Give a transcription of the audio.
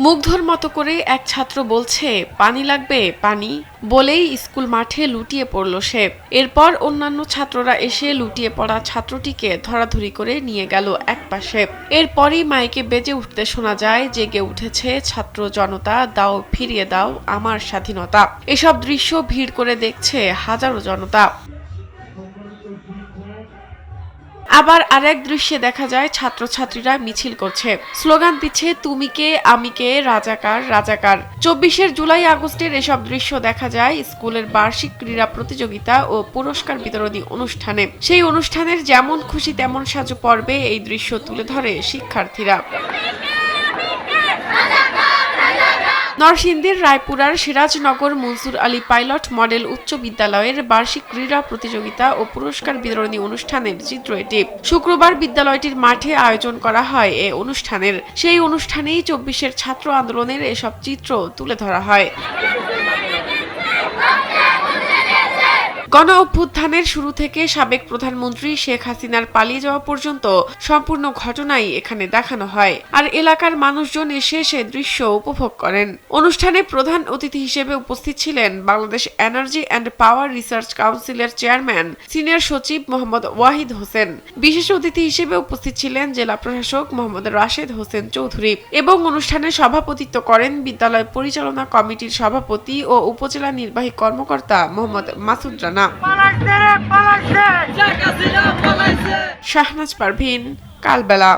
মুগ্ধর মতো করে এক ছাত্র বলছে, পানি লাগবে পানি বলেই স্কুল মাঠে লুটিয়ে পড়ল সে। এরপর অন্যান্য ছাত্ররা এসে লুটিয়ে পড়া ছাত্রটিকে ধরাধরি করে নিয়ে গেল একপাশে। এরপরই মাইকে বেজে উঠতে শোনা যায়, জেগে উঠেছে ছাত্র জনতা, দাও ফিরিয়ে দাও আমার স্বাধীনতা। এসব দৃশ্য ভিড় করে দেখছে হাজারো জনতা। আবার আরেক দৃশ্যে দেখা যায় ছাত্রছাত্রীরা মিছিল করছে, স্লোগান দিচ্ছে তুমি কে আমি কে রাজাকার রাজাকার। ২৪ জুলাই আগস্টের এসব দৃশ্য দেখা যায় স্কুলের বার্ষিক ক্রীড়া প্রতিযোগিতা ও পুরস্কার বিতরণী অনুষ্ঠানে। সেই অনুষ্ঠানের যেমন খুশি তেমন সাজু পর্বে এই দৃশ্য তুলে ধরে শিক্ষার্থীরা। নরসিংদীর রায়পুরার সিরাজনগর মনসুর আলী পাইলট মডেল উচ্চ বিদ্যালয়ের বার্ষিক ক্রীড়া প্রতিযোগিতা ও পুরস্কার বিতরণী অনুষ্ঠানের চিত্র এটি। শুক্রবার বিদ্যালয়টির মাঠে আয়োজন করা হয় এ অনুষ্ঠানের। সেই অনুষ্ঠানেই ২৪ ছাত্র আন্দোলনের এসব চিত্র তুলে ধরা হয়। গণ অভ্যুত্থানের শুরু থেকে সাবেক প্রধানমন্ত্রী শেখ হাসিনার পালিয়ে যাওয়া পর্যন্ত সম্পূর্ণ ঘটনাই এখানে দেখানো হয়, আর এলাকার মানুষজন এসে সে দৃশ্য উপভোগ করেন। অনুষ্ঠানে প্রধান অতিথি হিসেবে উপস্থিত ছিলেন Bangladesh energy and power research কাউন্সিলের চেয়ারম্যান সিনিয়র সচিব মোহাম্মদ ওয়াহিদ হোসেন। বিশেষ অতিথি হিসেবে উপস্থিত ছিলেন জেলা প্রশাসক মোহাম্মদ রাশেদ হোসেন চৌধুরী এবং অনুষ্ঠানে সভাপতিত্ব করেন বিদ্যালয় পরিচালনা কমিটির সভাপতি ও উপজেলা নির্বাহী কর্মকর্তা মোহাম্মদ মাসুদ রানা। শাহনাজ পারভীন, কালবেলা।